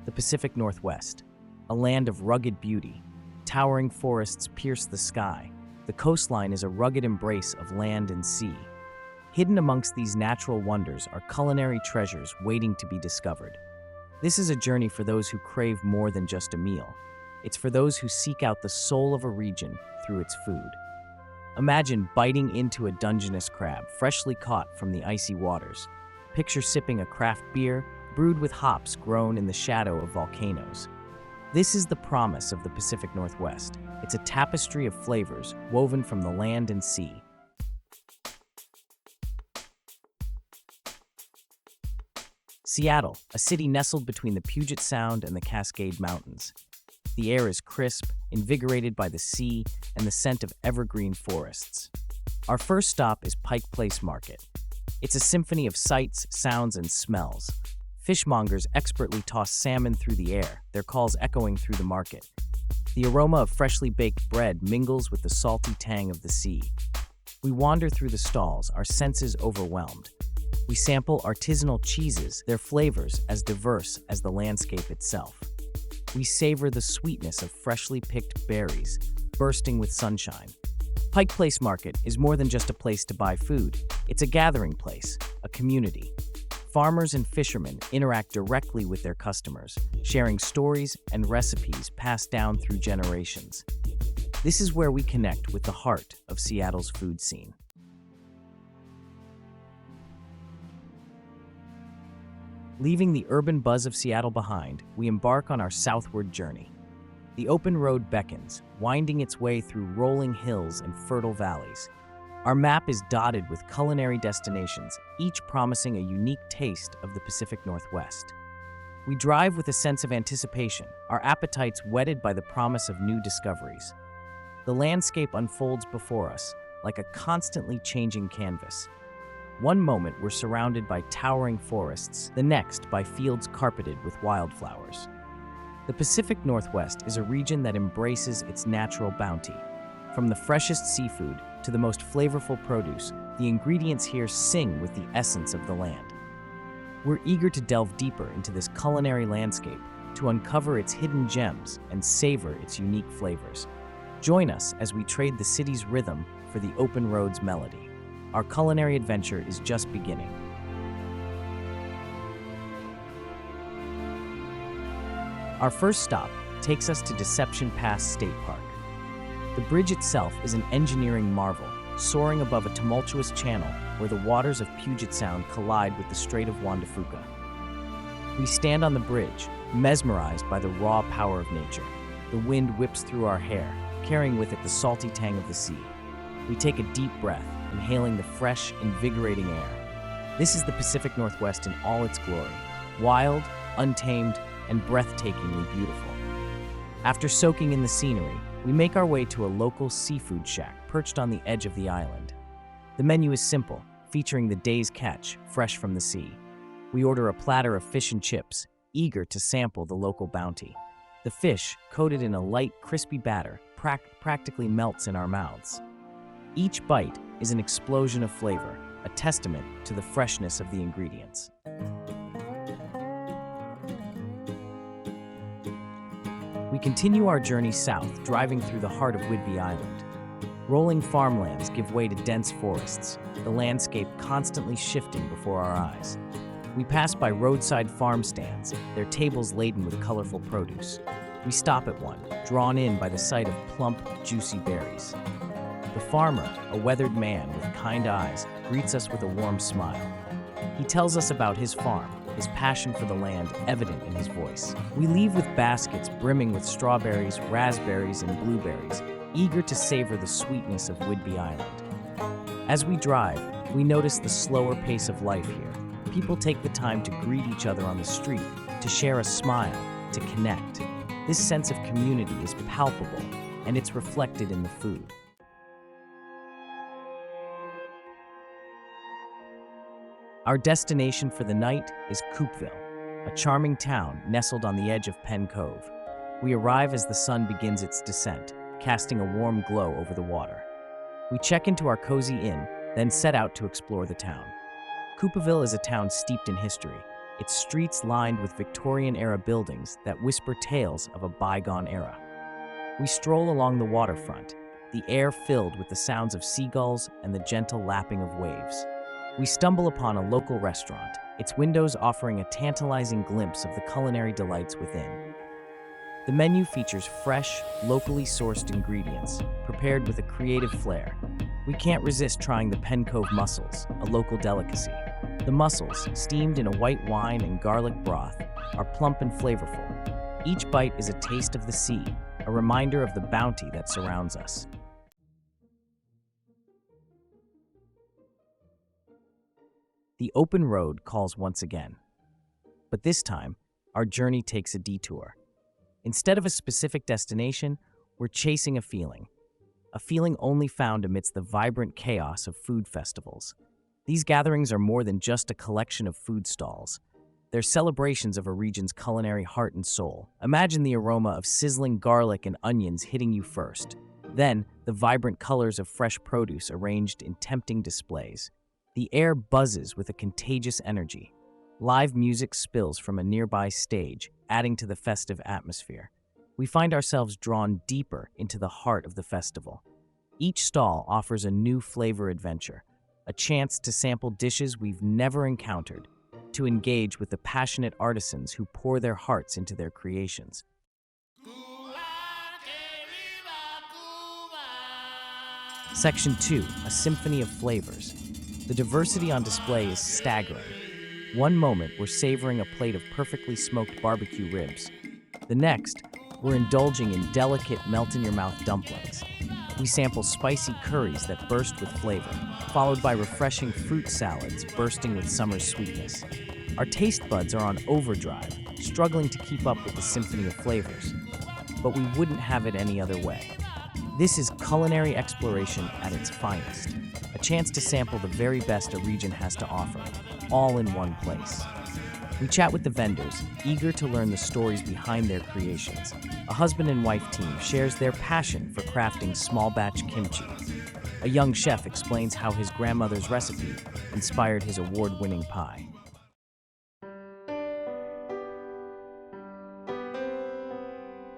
the Pacific Northwest, a land of rugged beauty. Towering forests pierce the sky. The coastline is a rugged embrace of land and sea. Hidden amongst these natural wonders are culinary treasures waiting to be discovered. This is a journey for those who crave more than just a meal. It's for those who seek out the soul of a region through its food. Imagine biting into a Dungeness crab freshly caught from the icy waters. Picture sipping a craft beer brewed with hops grown in the shadow of volcanoes. This is the promise of the Pacific Northwest. It's a tapestry of flavors woven from the land and sea. Seattle, a city nestled between the Puget Sound and the Cascade Mountains. The air is crisp, invigorated by the sea and the scent of evergreen forests. Our first stop is Pike Place Market. It's a symphony of sights, sounds, and smells. Fishmongers expertly toss salmon through the air, their calls echoing through the market. The aroma of freshly baked bread mingles with the salty tang of the sea. We wander through the stalls, our senses overwhelmed. We sample artisanal cheeses, their flavors as diverse as the landscape itself. We savor the sweetness of freshly picked berries, bursting with sunshine. Pike Place Market is more than just a place to buy food. It's a gathering place, a community. Farmers and fishermen interact directly with their customers, sharing stories and recipes passed down through generations. This is where we connect with the heart of Seattle's food scene. Leaving the urban buzz of Seattle behind, we embark on our southward journey. The open road beckons, winding its way through rolling hills and fertile valleys. Our map is dotted with culinary destinations, each promising a unique taste of the Pacific Northwest. We drive with a sense of anticipation, our appetites whetted by the promise of new discoveries. The landscape unfolds before us, like a constantly changing canvas. One moment we're surrounded by towering forests, the next by fields carpeted with wildflowers. The Pacific Northwest is a region that embraces its natural bounty. From the freshest seafood to the most flavorful produce, the ingredients here sing with the essence of the land. We're eager to delve deeper into this culinary landscape, to uncover its hidden gems and savor its unique flavors. Join us as we trade the city's rhythm for the open road's melody. Our culinary adventure is just beginning. Our first stop takes us to Deception Pass State Park. The bridge itself is an engineering marvel, soaring above a tumultuous channel where the waters of Puget Sound collide with the Strait of Juan de Fuca. We stand on the bridge, mesmerized by the raw power of nature. The wind whips through our hair, carrying with it the salty tang of the sea. We take a deep breath, inhaling the fresh, invigorating air. This is the Pacific Northwest in all its glory, wild, untamed, and breathtakingly beautiful. After soaking in the scenery, we make our way to a local seafood shack perched on the edge of the island. The menu is simple, featuring the day's catch, fresh from the sea. We order a platter of fish and chips, eager to sample the local bounty. The fish, coated in a light, crispy batter, practically melts in our mouths. Each bite is an explosion of flavor, a testament to the freshness of the ingredients. We continue our journey south, driving through the heart of Whidbey Island. Rolling farmlands give way to dense forests, the landscape constantly shifting before our eyes. We pass by roadside farm stands, their tables laden with colorful produce. We stop at one, drawn in by the sight of plump, juicy berries. The farmer, a weathered man with kind eyes, greets us with a warm smile. He tells us about his farm, his passion for the land evident in his voice. We leave with baskets brimming with strawberries, raspberries, and blueberries, eager to savor the sweetness of Whidbey Island. As we drive, we notice the slower pace of life here. People take the time to greet each other on the street, to share a smile, to connect. This sense of community is palpable, and it's reflected in the food. Our destination for the night is Coupeville, a charming town nestled on the edge of Penn Cove. We arrive as the sun begins its descent, casting a warm glow over the water. We check into our cozy inn, then set out to explore the town. Coupeville is a town steeped in history. its streets lined with Victorian-era buildings that whisper tales of a bygone era. We stroll along the waterfront, the air filled with the sounds of seagulls and the gentle lapping of waves. We stumble upon a local restaurant, its windows offering a tantalizing glimpse of the culinary delights within. The menu features fresh, locally sourced ingredients, prepared with a creative flair. We can't resist trying the Pen Cove mussels, a local delicacy. The mussels, steamed in a white wine and garlic broth, are plump and flavorful. Each bite is a taste of the sea, a reminder of the bounty that surrounds us. The open road calls once again. But this time, our journey takes a detour. Instead of a specific destination, we're chasing a feeling only found amidst the vibrant chaos of food festivals. These gatherings are more than just a collection of food stalls. They're celebrations of a region's culinary heart and soul. Imagine the aroma of sizzling garlic and onions hitting you first. Then, the vibrant colors of fresh produce arranged in tempting displays. The air buzzes with a contagious energy. Live music spills from a nearby stage, adding to the festive atmosphere. We find ourselves drawn deeper into the heart of the festival. Each stall offers a new flavor adventure, a chance to sample dishes we've never encountered, to engage with the passionate artisans who pour their hearts into their creations. Section 2, a symphony of flavors. The diversity on display is staggering. One moment, we're savoring a plate of perfectly smoked barbecue ribs. The next, we're indulging in delicate, melt-in-your-mouth dumplings. We sample spicy curries that burst with flavor, followed by refreshing fruit salads bursting with summer's sweetness. Our taste buds are on overdrive, struggling to keep up with the symphony of flavors. But we wouldn't have it any other way. This is culinary exploration at its finest, a chance to sample the very best a region has to offer, all in one place. We chat with the vendors, eager to learn the stories behind their creations. A husband and wife team shares their passion for crafting small-batch kimchi. A young chef explains how his grandmother's recipe inspired his award-winning pie.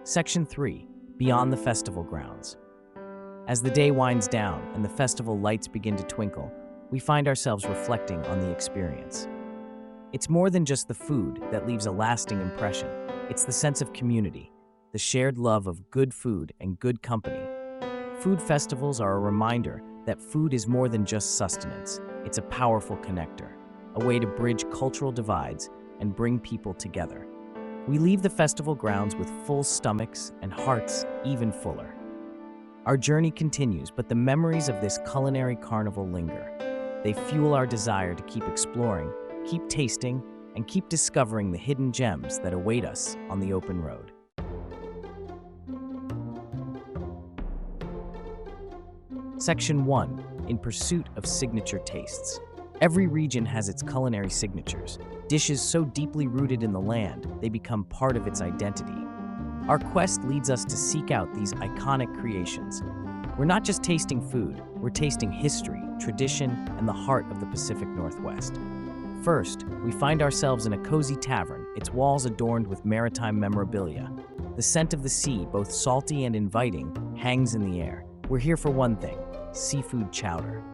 Section 3, Beyond the Festival Grounds. As the day winds down and the festival lights begin to twinkle, we find ourselves reflecting on the experience. It's more than just the food that leaves a lasting impression. It's the sense of community, the shared love of good food and good company. Food festivals are a reminder that food is more than just sustenance. It's a powerful connector, a way to bridge cultural divides and bring people together. We leave the festival grounds with full stomachs and hearts even fuller. Our journey continues, but the memories of this culinary carnival linger. They fuel our desire to keep exploring, keep tasting, and keep discovering the hidden gems that await us on the open road. Section 1, In Pursuit of Signature Tastes. Every region has its culinary signatures, dishes so deeply rooted in the land, they become part of its identity. Our quest leads us to seek out these iconic creations. We're not just tasting food, we're tasting history, tradition, and the heart of the Pacific Northwest. First, we find ourselves in a cozy tavern, its walls adorned with maritime memorabilia. The scent of the sea, both salty and inviting, hangs in the air. We're here for one thing: seafood chowder.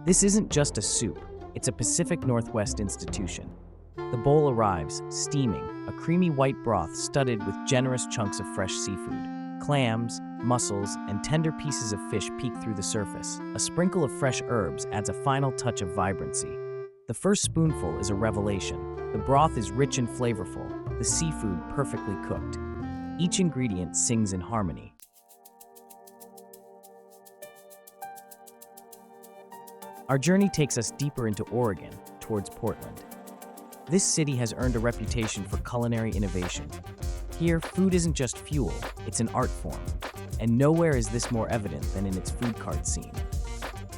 This isn't just a soup, it's a Pacific Northwest institution. The bowl arrives, steaming, a creamy white broth studded with generous chunks of fresh seafood. Clams, mussels, and tender pieces of fish peek through the surface. A sprinkle of fresh herbs adds a final touch of vibrancy. The first spoonful is a revelation. The broth is rich and flavorful, the seafood perfectly cooked. Each ingredient sings in harmony. Our journey takes us deeper into Oregon, towards Portland. This city has earned a reputation for culinary innovation. Here, food isn't just fuel, it's an art form. And nowhere is this more evident than in its food cart scene.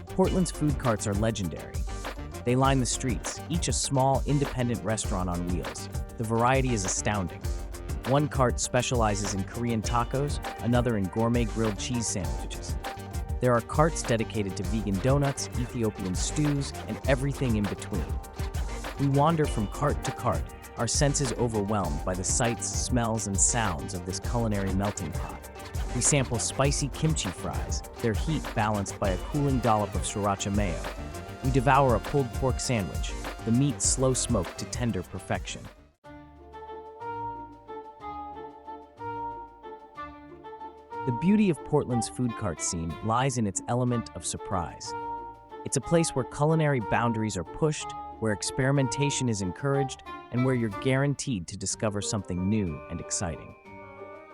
Portland's food carts are legendary. They line the streets, each a small, independent restaurant on wheels. The variety is astounding. One cart specializes in Korean tacos, another in gourmet grilled cheese sandwiches. There are carts dedicated to vegan donuts, Ethiopian stews, and everything in between. We wander from cart to cart, our senses overwhelmed by the sights, smells, and sounds of this culinary melting pot. We sample spicy kimchi fries, their heat balanced by a cooling dollop of sriracha mayo. We devour a pulled pork sandwich, the meat slow smoked to tender perfection. The beauty of Portland's food cart scene lies in its element of surprise. It's a place where culinary boundaries are pushed, where experimentation is encouraged, and where you're guaranteed to discover something new and exciting.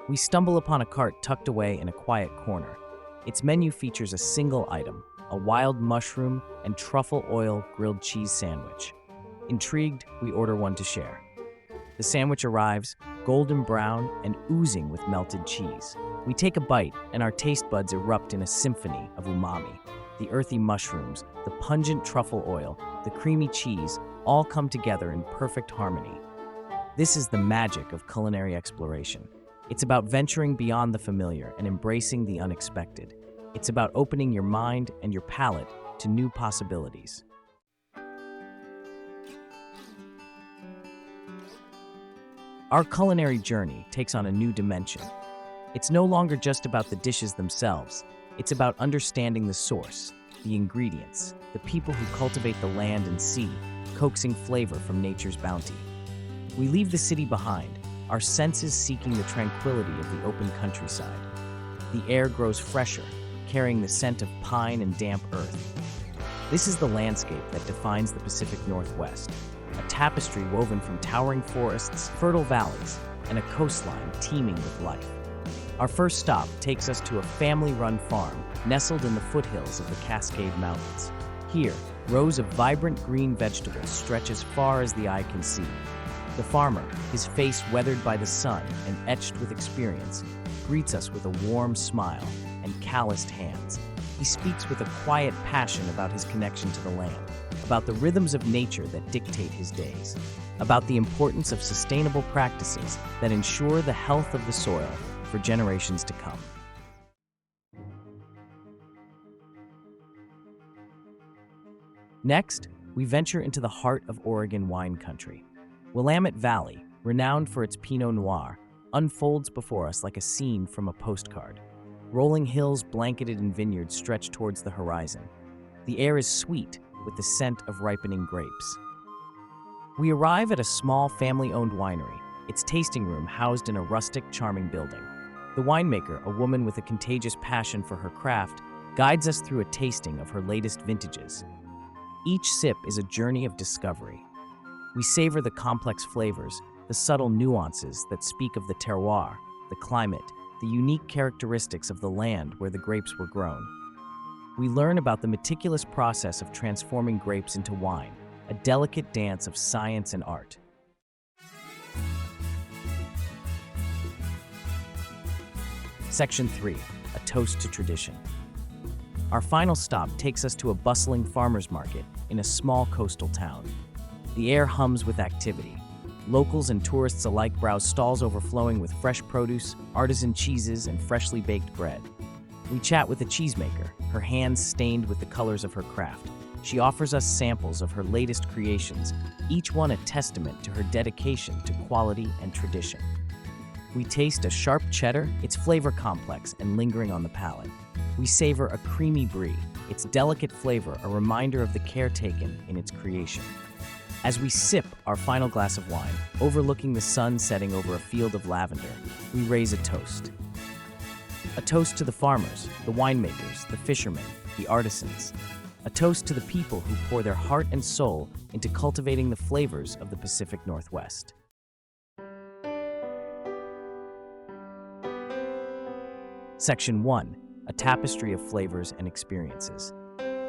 We stumble upon a cart tucked away in a quiet corner. Its menu features a single item, a wild mushroom and truffle oil grilled cheese sandwich. Intrigued, we order one to share. The sandwich arrives, golden brown and oozing with melted cheese. We take a bite, and our taste buds erupt in a symphony of umami. The earthy mushrooms, the pungent truffle oil, the creamy cheese all come together in perfect harmony. This is the magic of culinary exploration. It's about venturing beyond the familiar and embracing the unexpected. It's about opening your mind and your palate to new possibilities. Our culinary journey takes on a new dimension. It's no longer just about the dishes themselves. It's about understanding the source, the ingredients, the people who cultivate the land and sea, coaxing flavor from nature's bounty. We leave the city behind, our senses seeking the tranquility of the open countryside. The air grows fresher, carrying the scent of pine and damp earth. This is the landscape that defines the Pacific Northwest, a tapestry woven from towering forests, fertile valleys, and a coastline teeming with life. Our first stop takes us to a family-run farm nestled in the foothills of the Cascade Mountains. Here, rows of vibrant green vegetables stretch as far as the eye can see. The farmer, his face weathered by the sun and etched with experience, greets us with a warm smile and calloused hands. He speaks with a quiet passion about his connection to the land, about the rhythms of nature that dictate his days, about the importance of sustainable practices that ensure the health of the soil for generations to come. Next, we venture into the heart of Oregon wine country. Willamette Valley, renowned for its Pinot Noir, unfolds before us like a scene from a postcard. Rolling hills blanketed in vineyards stretch towards the horizon. The air is sweet with the scent of ripening grapes. We arrive at a small family-owned winery, its tasting room housed in a rustic, charming building. The winemaker, a woman with a contagious passion for her craft, guides us through a tasting of her latest vintages. Each sip is a journey of discovery. We savor the complex flavors, the subtle nuances that speak of the terroir, the climate, the unique characteristics of the land where the grapes were grown. We learn about the meticulous process of transforming grapes into wine, a delicate dance of science and art. Section 3, a toast to tradition. Our final stop takes us to a bustling farmers market in a small coastal town. The air hums with activity. Locals and tourists alike browse stalls overflowing with fresh produce, artisan cheeses, and freshly baked bread. We chat with a cheesemaker, her hands stained with the colors of her craft. She offers us samples of her latest creations, each one a testament to her dedication to quality and tradition. We taste a sharp cheddar, its flavor complex and lingering on the palate. We savor a creamy brie, its delicate flavor a reminder of the care taken in its creation. As we sip our final glass of wine, overlooking the sun setting over a field of lavender, we raise a toast. A toast to the farmers, the winemakers, the fishermen, the artisans. A toast to the people who pour their heart and soul into cultivating the flavors of the Pacific Northwest. Section 1, a tapestry of flavors and experiences.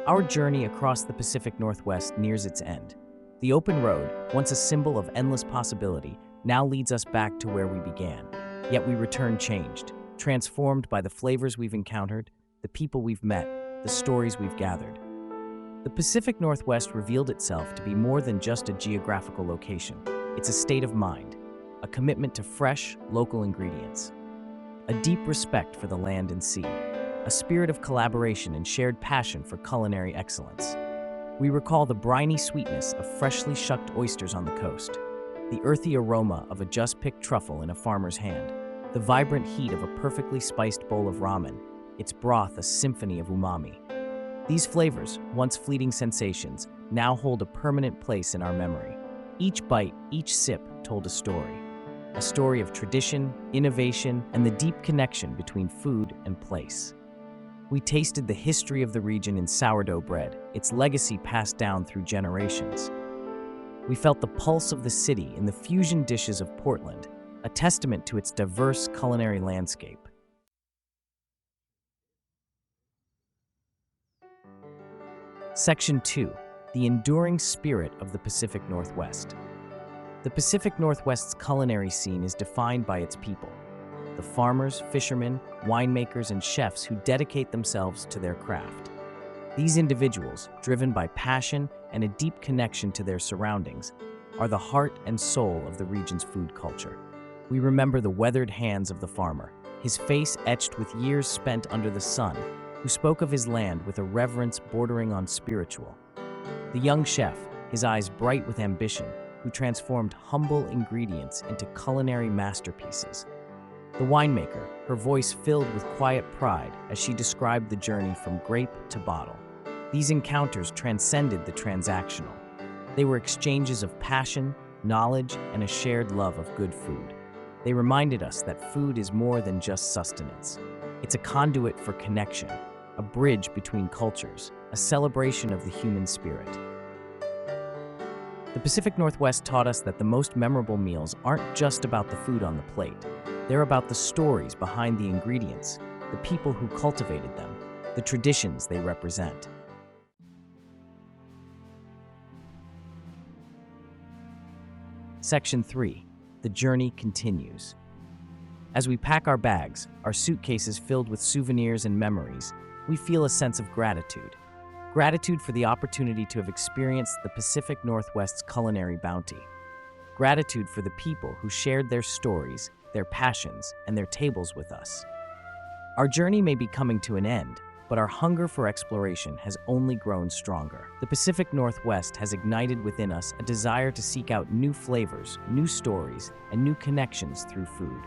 Our journey across the Pacific Northwest nears its end. The open road, once a symbol of endless possibility, now leads us back to where we began. Yet we return changed, transformed by the flavors we've encountered, the people we've met, the stories we've gathered. The Pacific Northwest revealed itself to be more than just a geographical location. It's a state of mind, a commitment to fresh, local ingredients, a deep respect for the land and sea, a spirit of collaboration and shared passion for culinary excellence. We recall the briny sweetness of freshly shucked oysters on the coast, the earthy aroma of a just-picked truffle in a farmer's hand, the vibrant heat of a perfectly spiced bowl of ramen, its broth a symphony of umami. These flavors, once fleeting sensations, now hold a permanent place in our memory. Each bite, each sip told a story of tradition, innovation, and the deep connection between food and place. We tasted the history of the region in sourdough bread, its legacy passed down through generations. We felt the pulse of the city in the fusion dishes of Portland, a testament to its diverse culinary landscape. Section 2. The enduring spirit of the Pacific Northwest. The Pacific Northwest's culinary scene is defined by its people, the farmers, fishermen, winemakers, and chefs who dedicate themselves to their craft. These individuals, driven by passion and a deep connection to their surroundings, are the heart and soul of the region's food culture. We remember the weathered hands of the farmer, his face etched with years spent under the sun, who spoke of his land with a reverence bordering on spiritual. The young chef, his eyes bright with ambition, who transformed humble ingredients into culinary masterpieces. The winemaker, her voice filled with quiet pride as she described the journey from grape to bottle. These encounters transcended the transactional. They were exchanges of passion, knowledge, and a shared love of good food. They reminded us that food is more than just sustenance. It's a conduit for connection, a bridge between cultures, a celebration of the human spirit. The Pacific Northwest taught us that the most memorable meals aren't just about the food on the plate. They're about the stories behind the ingredients, the people who cultivated them, the traditions they represent. Section 3. The journey continues. As we pack our bags, our suitcases filled with souvenirs and memories, we feel a sense of gratitude. Gratitude for the opportunity to have experienced the Pacific Northwest's culinary bounty. Gratitude for the people who shared their stories, their passions, and their tables with us. Our journey may be coming to an end, but our hunger for exploration has only grown stronger. The Pacific Northwest has ignited within us a desire to seek out new flavors, new stories, and new connections through food.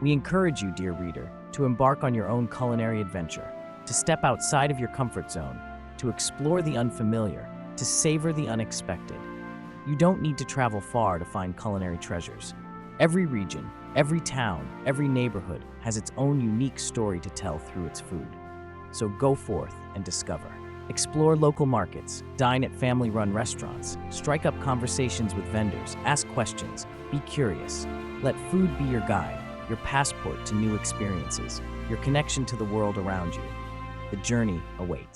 We encourage you, dear reader, to embark on your own culinary adventure, to step outside of your comfort zone, to explore the unfamiliar, to savor the unexpected. You don't need to travel far to find culinary treasures. Every region, every town, every neighborhood has its own unique story to tell through its food. So go forth and discover. Explore local markets, dine at family-run restaurants, strike up conversations with vendors, ask questions, be curious. Let food be your guide, your passport to new experiences, your connection to the world around you. The journey awaits.